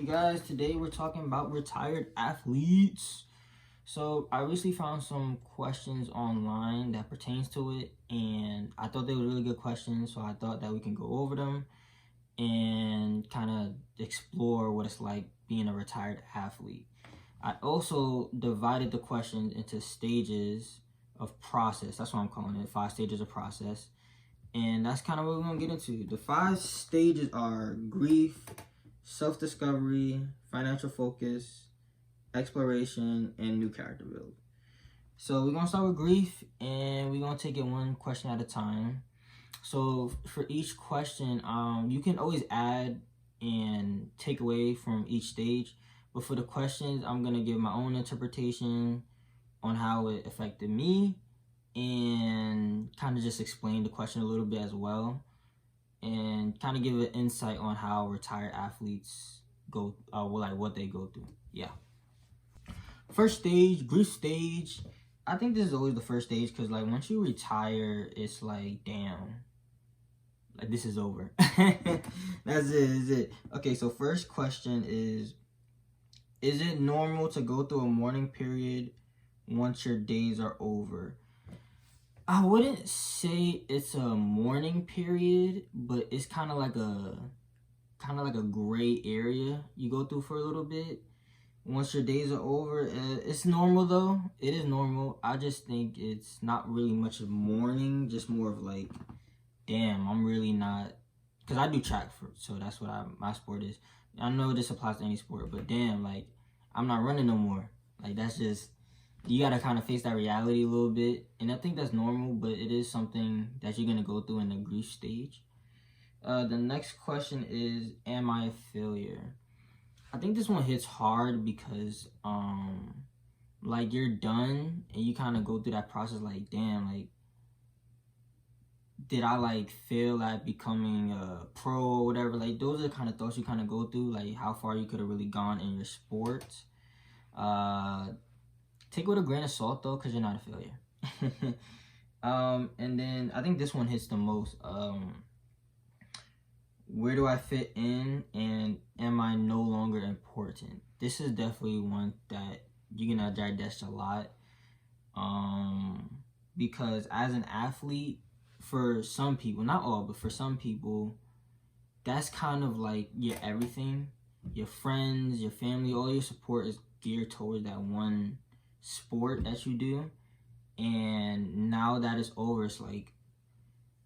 guys? Today we're talking about retired athletes. So I recently found some questions online that pertains to it, and I thought they were really good questions, so I thought that we can go over them and kind of explore what it's like being a retired athlete. I also divided the questions into stages of process. That's what I'm calling it, 5 stages of process. And that's kind of what we're going to get into. The 5 stages are grief, self-discovery, financial focus, exploration, and new character build. So we're going to start with grief, and we're going to take it one question at a time. So for each question, you can always add and take away from each stage. But for the questions, I'm going to give my own interpretation on how it affected me, and kind of just explain the question a little bit as well, and kind of give an insight on how retired athletes go, what they go through. Yeah. First stage, grief stage. I think this is always the first stage because, like, once you retire, it's like, damn, like, this is over. That's it. Okay, so first question is it normal to go through a mourning period once your days are over? I wouldn't say it's a mourning period, but it's kind of like a gray area you go through for a little bit. Once your days are over, it's normal though. It is normal. I just think it's not really much of mourning, just more of like, damn, I'm really not, because I do track, so that's what my sport is. I know this applies to any sport, but damn, like, I'm not running no more. Like, that's just, you gotta kind of face that reality a little bit, and I think that's normal, but it is something that you're gonna go through in the grief stage. The next question is, am I a failure? I think this one hits hard because, like, you're done, and you kind of go through that process like, damn, like, did I, like, fail at becoming a pro or whatever? Like, those are the kind of thoughts you kind of go through, like, how far you could have really gone in your sport. Take it with a grain of salt, though, because you're not a failure. And then I think this one hits the most. Where do I fit in, and am I no longer important? This is definitely one that you're going to digest a lot. Because as an athlete, for some people, not all, but for some people, that's kind of like your everything. Your friends, your family, all your support is geared towards that one sport that you do. And now that it's over, it's like,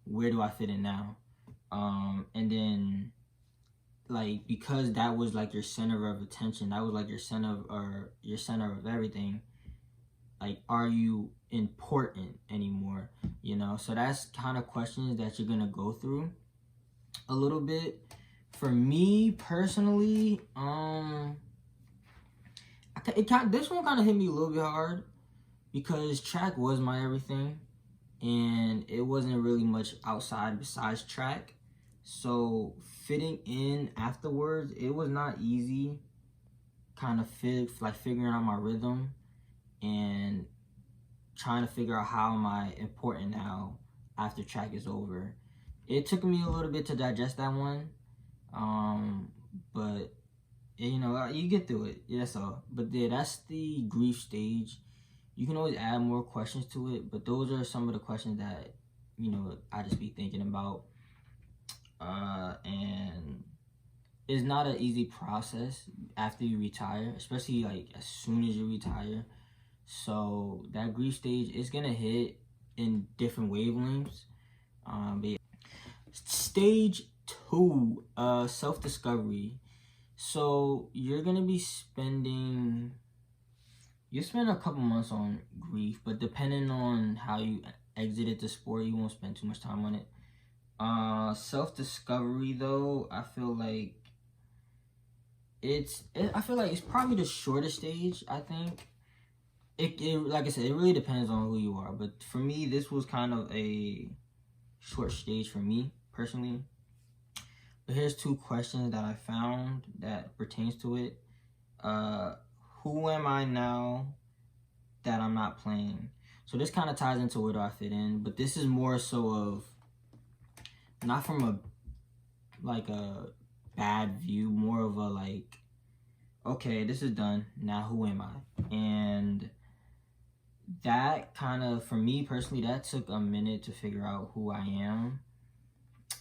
where do I fit in now? And then, like, because that was like your center of attention, that was like your center of everything, like, are you important anymore? You know, so that's kind of questions that you're gonna go through a little bit. For me personally, this one kind of hit me a little bit hard because track was my everything, and it wasn't really much outside besides track. So fitting in afterwards, it was not easy. Kind of figuring out my rhythm and trying to figure out how am I important now after track is over. It took me a little bit to digest that one, but you know, you get through it. Yeah, so, but yeah, that's the grief stage. You can always add more questions to it, but those are some of the questions that, you know, I just be thinking about. And it's not an easy process after you retire, especially like as soon as you retire. So that grief stage is gonna hit in different wavelengths. But yeah. Stage 2, self-discovery. So you're gonna be spend a couple months on grief, but depending on how you exited the sport, you won't spend too much time on it. Self-discovery though, I feel like it's probably the shortest stage. I think it like I said, it really depends on who you are, but for me, this was kind of a short stage for me personally. But here's 2 questions that I found that pertains to it. Who am I now that I'm not playing? So this kind of ties into where do I fit in, but this is more so of not from a bad view, more of a like okay, this is done. Now who am I? And that kind of, for me personally, that took a minute to figure out who I am.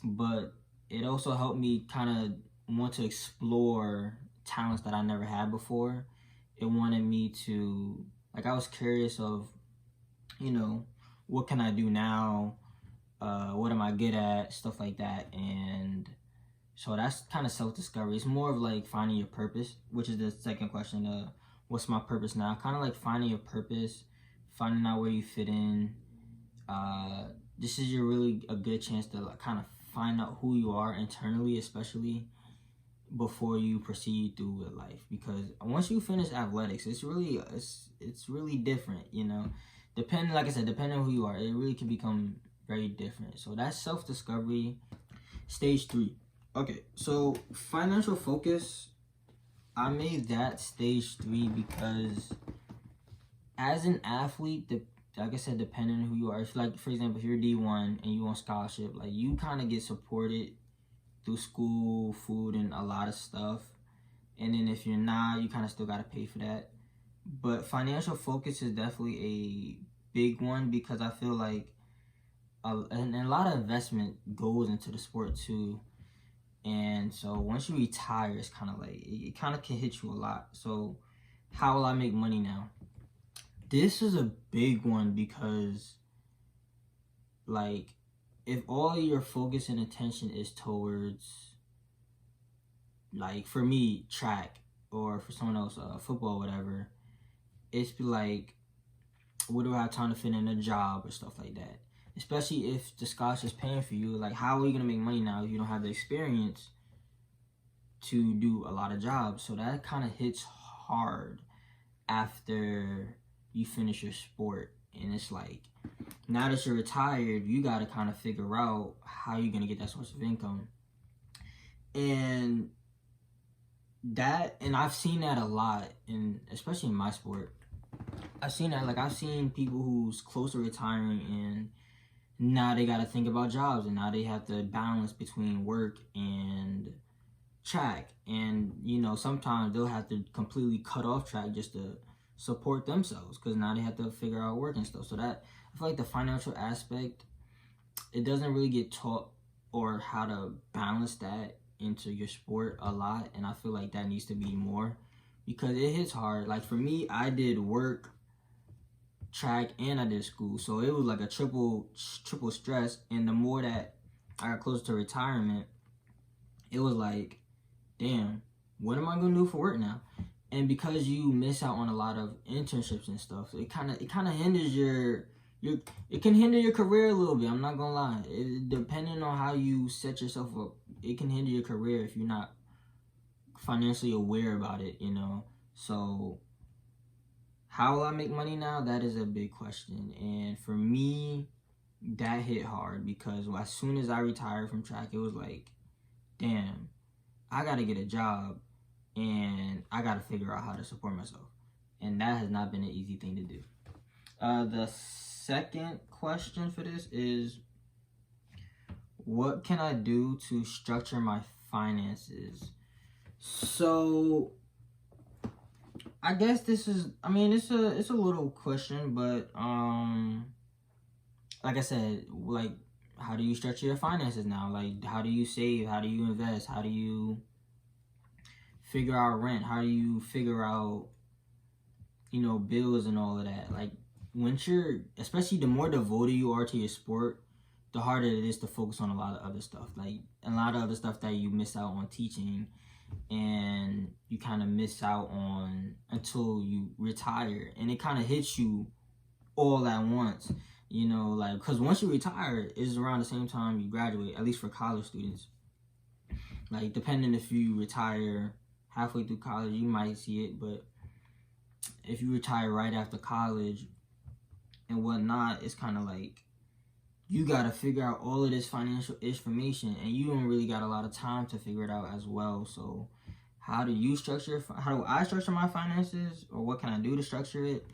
But it also helped me kind of want to explore talents that I never had before. It wanted me to, like, I was curious of, you know, what can I do now? What am I good at? Stuff like that. And so that's kind of self-discovery. It's more of like finding your purpose, which is the second question. What's my purpose now? Kind of like finding your purpose, finding out where you fit in. This is your really a good chance to like kind of find out who you are internally, especially before you proceed through with life. Because once you finish athletics, it's really different. You know, depending, like I said, depending on who you are, it really can become very different. So that's self-discovery. Stage 3. Okay, so financial focus, I made that stage 3 because as an athlete, like I said, depending on who you are, if like, for example, if you're D1 and you on scholarship, like you kind of get supported through school, food, and a lot of stuff. And then if you're not, you kind of still got to pay for that. But financial focus is definitely a big one because I feel like and a lot of investment goes into the sport too. And so once you retire, it's kind of like, it kind of can hit you a lot. So how will I make money now? This is a big one because, like, if all your focus and attention is towards, like, for me, track, or for someone else, football, whatever, it's like, what do I have time to fit in a job or stuff like that? Especially if the scholarship's paying for you, like, how are you going to make money now if you don't have the experience to do a lot of jobs? So that kind of hits hard after you finish your sport. And it's like, now that you're retired, you got to kind of figure out how you're going to get that source of income. And I've seen that a lot, especially in my sport. I've seen that, like, I've seen people who's close to retiring and now they got to think about jobs, and now they have to balance between work and track. And, you know, sometimes they'll have to completely cut off track just to support themselves because now they have to figure out work and stuff. So that, I feel like the financial aspect, it doesn't really get taught, or how to balance that into your sport a lot. And I feel like that needs to be more because it hits hard. Like for me, I did work, track, and I did school, so it was like a triple stress. And the more that I got closer to retirement, it was like, damn, what am I gonna do for work now? And because you miss out on a lot of internships and stuff, it kind of hinders it can hinder your career a little bit. I'm not gonna lie. Depending on how you set yourself up, it can hinder your career if you're not financially aware about it, you know. So how will I make money now? That is a big question. And for me, that hit hard because as soon as I retired from track, it was like, damn, I got to get a job and I got to figure out how to support myself. And that has not been an easy thing to do. The second question for this is, what can I do to structure my finances? So I guess this is, I mean, it's a little question, but like I said, like, how do you structure your finances now? Like, how do you save? How do you invest? How do you figure out rent? How do you figure out, you know, bills and all of that? Like, once you're, especially the more devoted you are to your sport, the harder it is to focus on a lot of other stuff. Like, a lot of other stuff that you miss out on teaching and you kind of miss out on until you retire. And it kind of hits you all at once, you know, like, because once you retire, it's around the same time you graduate, at least for college students. Like, depending if you retire halfway through college, you might see it, but if you retire right after college and whatnot, it's kind of like you got to figure out all of this financial information, and you don't really got a lot of time to figure it out as well. So how do I structure my finances, or what can I do to structure it?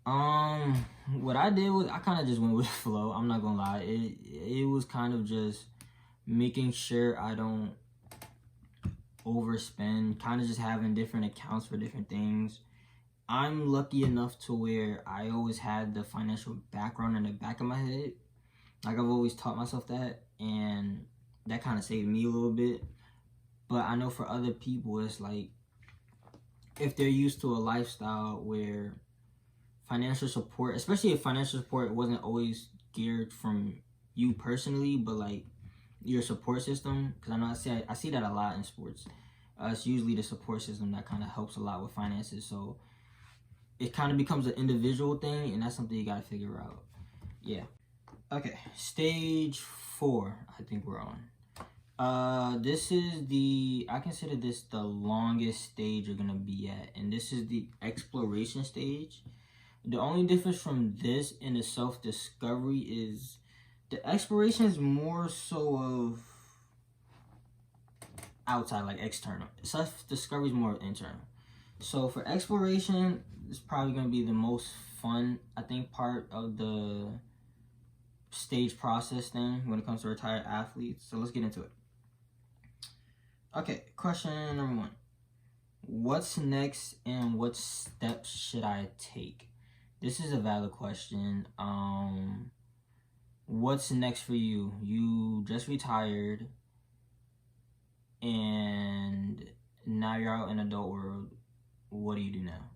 What I did was I kind of just went with the flow. I'm not gonna lie. It was kind of just making sure I don't overspend, kind of just having different accounts for different things. I'm lucky enough to where I always had the financial background in the back of my head. Like, I've always taught myself that, and that kind of saved me a little bit. But I know for other people, it's like, if they're used to a lifestyle where financial support, especially if financial support wasn't always geared from you personally, but like your support system, because I know I see that a lot in sports. It's usually the support system that kind of helps a lot with finances. So it kind of becomes an individual thing, and that's something you got to figure out. Yeah. Okay, stage 4, I think we're on. This is I consider this the longest stage you're gonna be at, and this is the exploration stage. The only difference from this and the self-discovery is the exploration is more so of outside, like external. Self-discovery is more internal. So for exploration, it's probably gonna be the most fun, I think, part of the stage process thing when it comes to retired athletes. So let's get into it. Okay, question number 1. What's next and what steps should I take? This is a valid question. What's next for you? You just retired and now you're out in the adult world. What do you do now?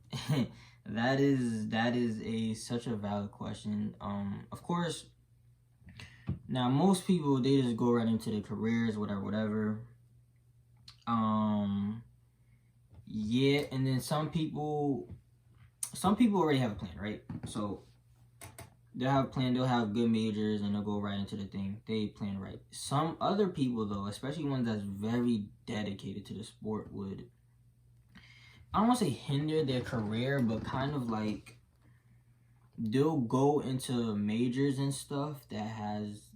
that is such a valid question. Of course, now most people, they just go right into their careers, whatever. Yeah, and then some people already have a plan, right? So they'll have a plan, they'll have good majors, and they'll go right into the thing. They plan right. Some other people, though, especially ones that's very dedicated to the sport, would, I don't want to say hinder their career, but kind of like they'll go into majors and stuff that has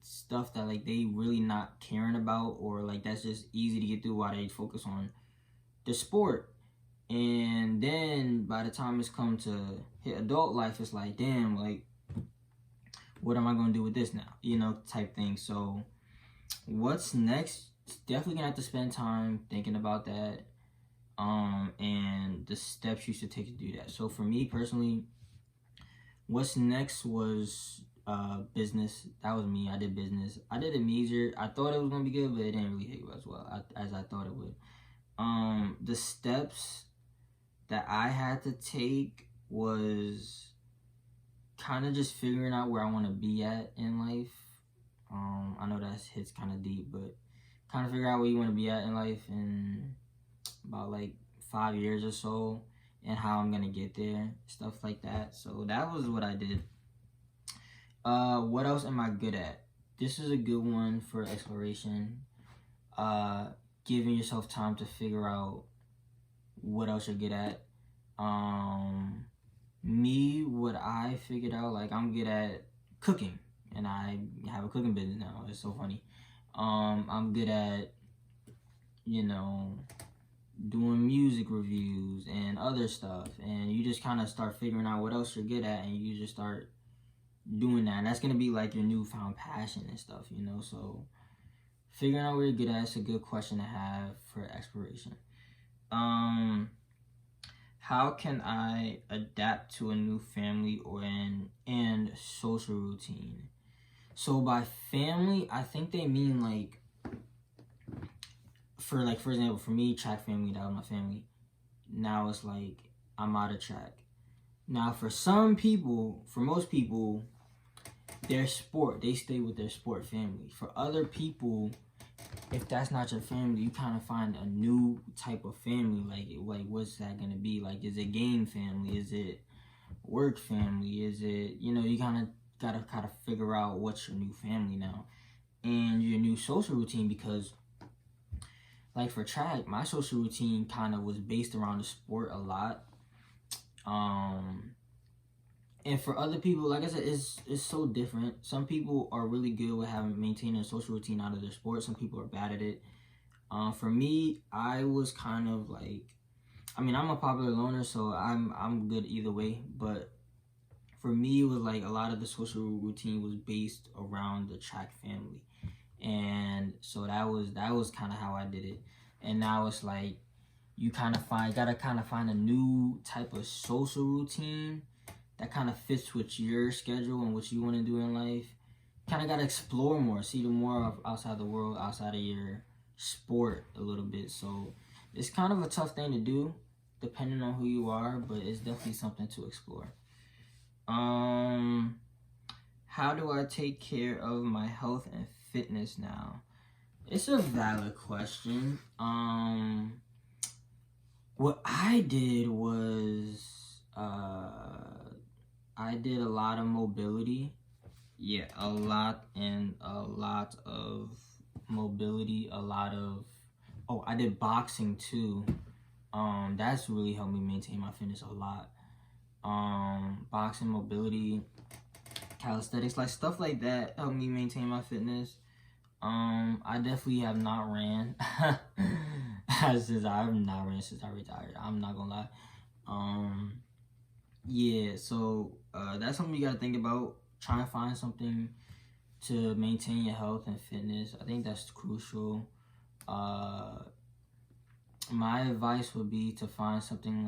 stuff that like they really not caring about, or like that's just easy to get through while they focus on the sport. And then by the time it's come to hit adult life, it's like, damn, like, what am I going to do with this now? You know, type thing. So what's next? Definitely going to have to spend time thinking about that, and the steps you should take to do that. So for me personally, what's next was business. That was me. I did business. I did a major. I thought it was going to be good, but it didn't really hit as well as I thought it would. The steps that I had to take was kind of just figuring out where I want to be at in life. I know that hits kind of deep, but kind of figure out where you want to be at in life in about like 5 years or so, and how I'm gonna get there, stuff like that. So that was what I did. What else am I good at? This is a good one for exploration. Giving yourself time to figure out what else you're good at. Me, what I figured out, like, I'm good at cooking, and I have a cooking business now. It's so funny. I'm good at, you know, doing music reviews and other stuff, and you just kind of start figuring out what else you're good at, and you just start doing that, and that's gonna be like your newfound passion and stuff, you know. So figuring out where you're good at is a good question to have for exploration. How can I adapt to a new family and social routine? So by family, I think they mean like, for example, for me, track family, that was my family. Now it's like I'm out of track. Now for some people, for most people, their sport, they stay with their sport family. For other people, if that's not your family, you kind of find a new type of family. Like what's that gonna be? Like, is it game family? Is it work family? Is it, you know, you gotta figure out what's your new family now, and your new social routine. Because like for track, my social routine kind of was based around the sport a lot. And for other people, like I said, it's so different. Some people are really good with maintaining a social routine out of their sport. Some people are bad at it. For me, I was kind of like, I mean, I'm a popular loner, so I'm good either way. But for me, it was like a lot of the social routine was based around the track family, and so that was kind of how I did it. and now it's like you gotta kind of find a new type of social routine that kind of fits with your schedule and what you want to do in life. Kind of gotta explore more, see the more of outside the world, outside of your sport a little bit. So it's kind of a tough thing to do, depending on who you are, but it's definitely something to explore. How do I take care of my health and fitness now? It's a valid question. What I did was I did a lot of mobility. Yeah, a lot of mobility, I did boxing too. That's really helped me maintain my fitness a lot. Boxing, mobility, calisthenics, like stuff like that helped me maintain my fitness. I definitely have not ran since I retired. I'm not gonna lie. Yeah, so that's something you gotta think about. Trying to find something to maintain your health and fitness. I think that's crucial. My advice would be to find something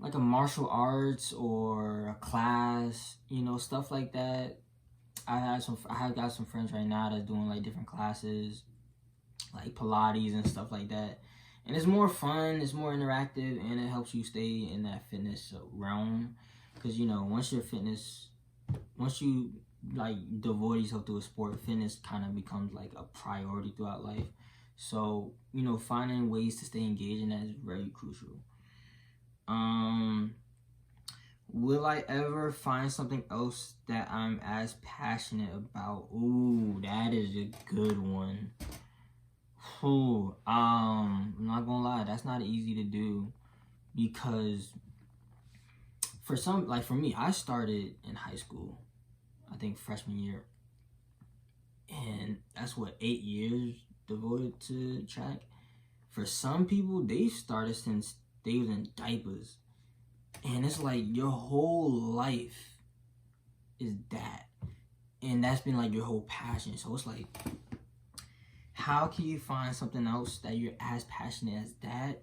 like a martial arts or a class, stuff like that. I have got some friends right now that's doing like different classes, like Pilates and stuff like that. And it's more fun, it's more interactive, and it helps you stay in that fitness realm. Because once you like devote yourself to a sport, fitness kind of becomes like a priority throughout life. So, finding ways to stay engaged in that is very crucial. Will I ever find something else that I'm as passionate about? Ooh, that is a good one. Ooh, I'm not gonna lie, that's not easy to do, because for me, I started in high school, I think freshman year, and that's 8 years devoted to track. For some people, they started since they was in diapers, and it's like your whole life is that, and that's been like your whole passion. So it's like, how can you find something else that you're as passionate as that?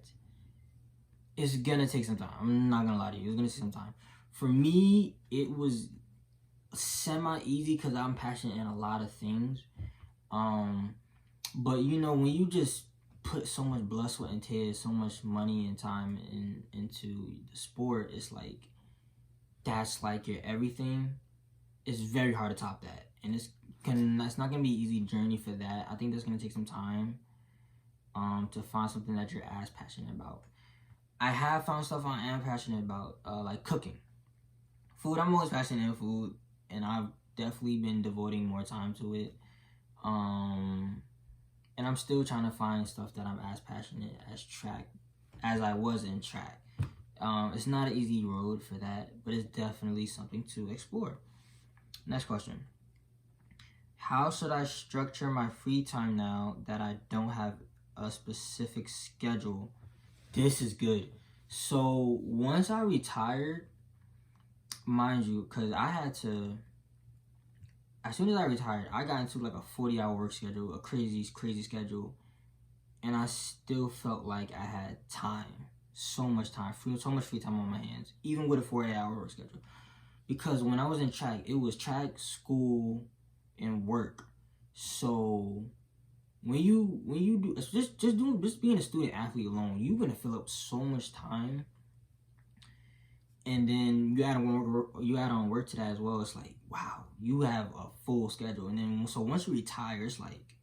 It's gonna take some time. I'm not gonna lie to you, it's gonna take some time. For me, it was semi-easy because I'm passionate in a lot of things. But when you just put so much blood, sweat, and tears, so much money and time into the sport, it's like, that's like your everything. It's very hard to top that. And it's not gonna be an easy journey for that. I think that's gonna take some time to find something that you're as passionate about. I have found stuff I am passionate about, like cooking. Food, I'm always passionate in food, and I've definitely been devoting more time to it. And I'm still trying to find stuff that I'm as passionate as I was in track. It's not an easy road for that, but it's definitely something to explore. Next question. How should I structure my free time now that I don't have a specific schedule? This is good. So once I retired, mind you, because as soon as I retired, I got into like a 40-hour work schedule, a crazy schedule, and I still felt like I had time, so much free time on my hands, even with a 48-hour work schedule. Because when I was in track, it was track, school, and work. So when you do just being a student athlete alone, you're gonna fill up so much time. And then you add on work to that as well. It's like, wow, you have a full schedule. And then so once you retire, it's like,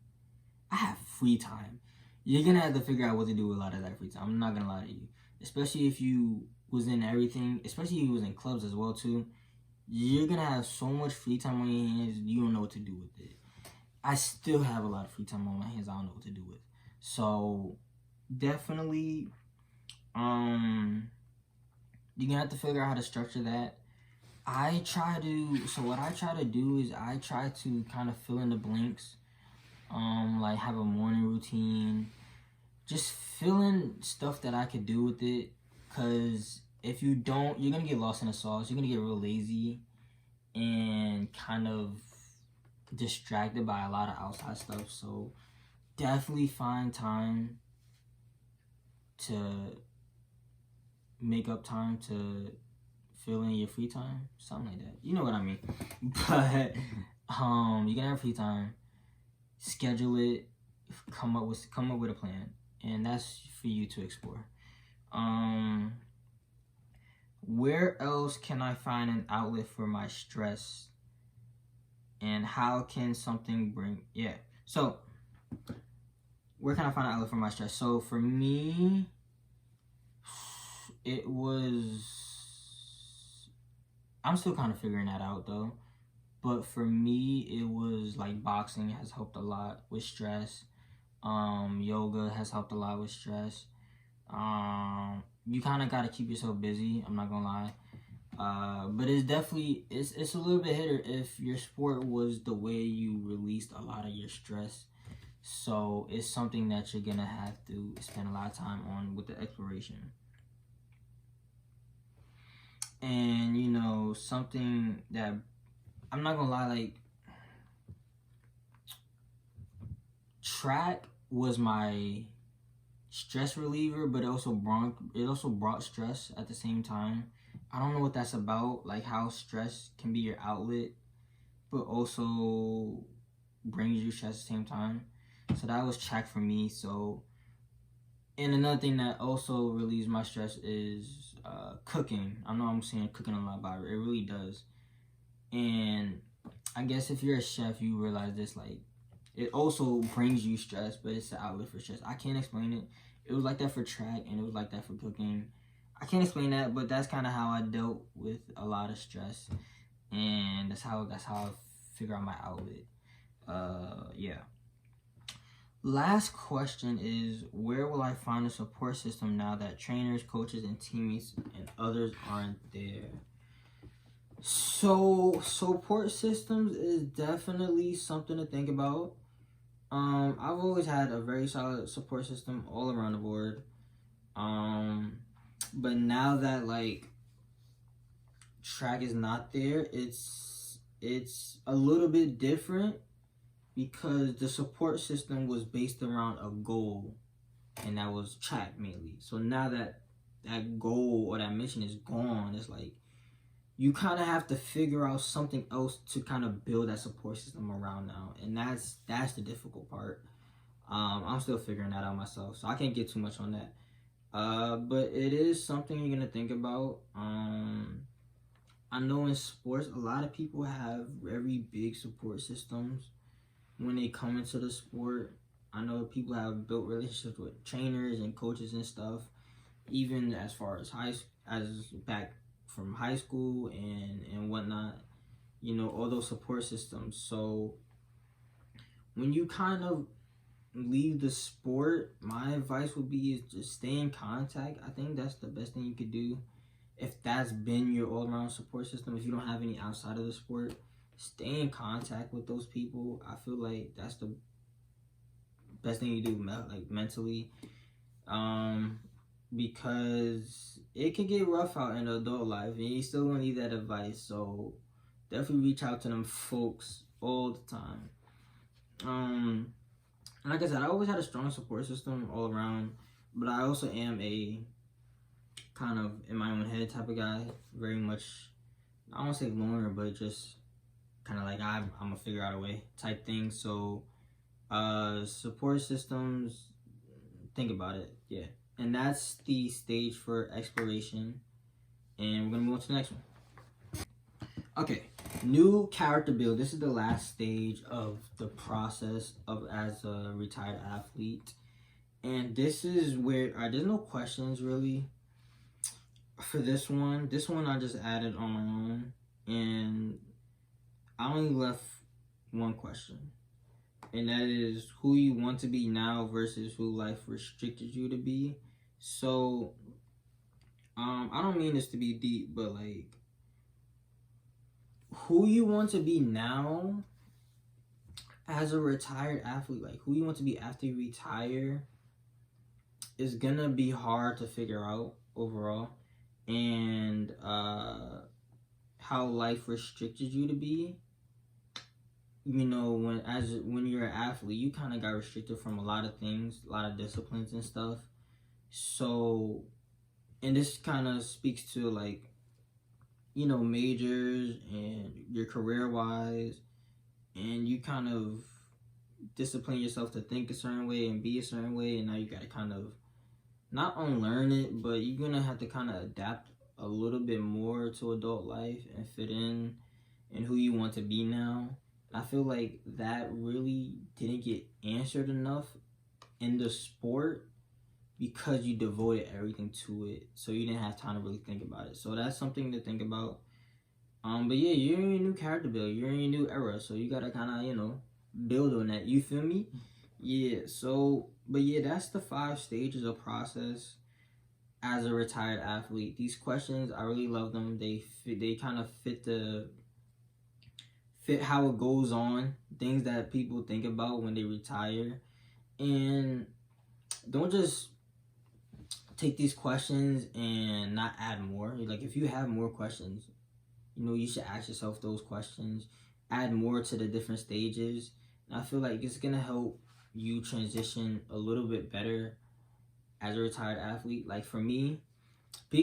I have free time. You're gonna have to figure out what to do with a lot of that free time. I'm not gonna lie to you. Especially if you was in everything, especially if you was in clubs as well too. You're gonna have so much free time on your hands, you don't know what to do with it. I still have a lot of free time on my hands, I don't know what to do with. So definitely, you're gonna have to figure out how to structure that. What I try to do is I try to kind of fill in the blanks, like have a morning routine, just fill in stuff that I could do with it, because if you don't, you're gonna get lost in the sauce, you're gonna get real lazy and kind of distracted by a lot of outside stuff. So definitely find time to make up time to fill in your free time, something like that. You know what I mean. But you can have free time, schedule it, come up with a plan, and that's for you to explore. Where else can I find an outlet for my stress, and how can something bring so where can I find an outlet for my stress? So for me, it was, I'm still kind of figuring that out though, but for me it was like boxing has helped a lot with stress. Yoga has helped a lot with stress. You kind of got to keep yourself busy, I'm not gonna lie. But it's definitely, it's a little bit hitter if your sport was the way you released a lot of your stress. So it's something that you're gonna have to spend a lot of time on with the exploration. And you know, something that I'm not gonna lie, like track was my stress reliever, but it also brought stress at the same time. I don't know what that's about, like how stress can be your outlet, but also brings you stress at the same time. So that was track for me. So, and another thing that also relieves my stress is cooking. I know I'm saying cooking a lot, but it really does. And I guess if you're a chef, you realize this, like, it also brings you stress, but it's an outlet for stress. I can't explain it. It was like that for track, and it was like that for cooking. I can't explain that, but that's kind of how I dealt with a lot of stress, and that's how I figure out my outlet. Yeah. Last question is, where will I find a support system now that trainers, coaches, and teammates and others aren't there? So support systems is definitely something to think about. I've always had a very solid support system all around the board. But now that like track is not there, it's a little bit different because the support system was based around a goal, and that was track mainly. So now that that goal or that mission is gone, it's like you kind of have to figure out something else to kind of build that support system around now, and that's the difficult part. I'm still figuring that out myself, so I can't get too much on that. But it is something you're gonna think about. I know in sports, a lot of people have very big support systems when they come into the sport. I know people have built relationships with trainers and coaches and stuff, even as far as back from high school and whatnot. You know, all those support systems. So when you kind of leave the sport, my advice would be is just stay in contact. I think that's the best thing you could do. If that's been your all-around support system, if you don't have any outside of the sport, stay in contact with those people. I feel like that's the best thing you do, like mentally, because it can get rough out in adult life, and you still gonna need that advice. So definitely reach out to them folks all the time. Like I said, I always had a strong support system all around, but I also am a kind of in my own head type of guy. Very much, I don't want to say loner, but just kind of like I'm gonna figure out a way type thing. So, support systems, think about it, yeah. And that's the stage for exploration, and we're gonna move on to the next one. Okay, new character build. This is the last stage of the process of as a retired athlete, and this is where there's no questions really for this one. This one I just added on my own, and I only left one question, and that is who you want to be now versus who life restricted you to be. So, I don't mean this to be deep, but like, who you want to be now as a retired athlete, like who you want to be after you retire, is gonna be hard to figure out overall, and how life restricted you to be, you know, when you're an athlete, you kind of got restricted from a lot of things, a lot of disciplines and stuff. So, and this kind of speaks to like, you know, majors and your career wise, and you kind of discipline yourself to think a certain way and be a certain way, and now you got to kind of not unlearn it, but you're gonna have to kind of adapt a little bit more to adult life and fit in and who you want to be now. I feel like that really didn't get answered enough in the sport because you devoted everything to it, so you didn't have time to really think about it. So that's something to think about. But yeah, you're in your new character build, you're in your new era, so you gotta kind of, you know, build on that. You feel me? Yeah. So, but yeah, that's the 5 stages of process as a retired athlete. These questions, I really love them. They kind of fit how it goes on, things that people think about when they retire. And don't just take these questions and not add more. Like, if you have more questions, you know, you should ask yourself those questions, add more to the different stages. And I feel like it's gonna help you transition a little bit better as a retired athlete. Like for me,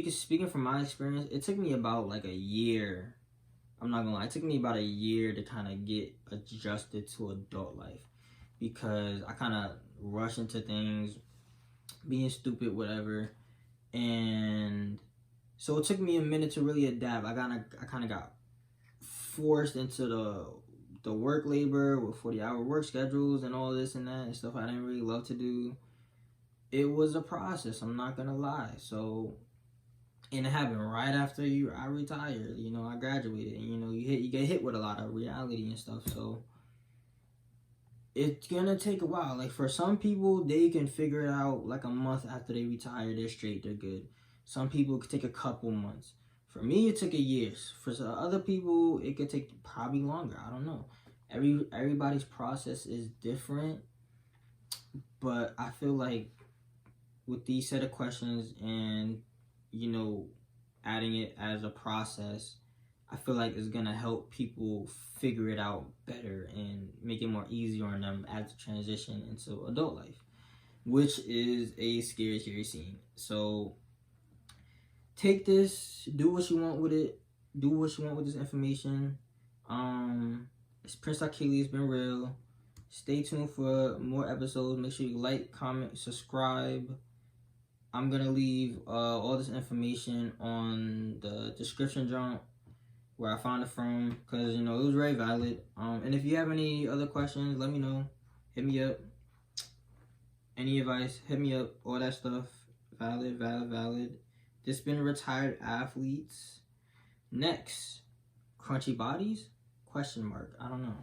speaking from my experience, it took me about like a year. I'm not gonna lie, it took me about a year to kind of get adjusted to adult life, because I kind of rush into things, being stupid, whatever. And so it took me a minute to really adapt. I kind of got forced into the work labor with 40-hour work schedules and all this and that and stuff I didn't really love to do. It was a process, I'm not gonna lie. So, and it happened right after I retired. You know, I graduated, and you know, you get hit with a lot of reality and stuff. So it's gonna take a while. Like for some people, they can figure it out like a month after they retire. They're straight, they're good. Some people it could take a couple months. For me, it took a year. For some other people, it could take probably longer. I don't know. Everybody's process is different, but I feel like with these set of questions and, you know, adding it as a process, I feel like it's gonna help people figure it out better and make it more easier on them as they transition into adult life, which is a scary scene. So take this, do what you want with it, do what you want with this information. It's Prince Achilles, been real. Stay tuned for more episodes. Make sure you like, comment, subscribe. I'm gonna leave all this information on the description jump where I found it from, because you know it was very valid. And if you have any other questions, let me know. Hit me up. Any advice, hit me up. All that stuff, valid. This been Retired Athletes. Next, crunchy bodies? Question mark. I don't know.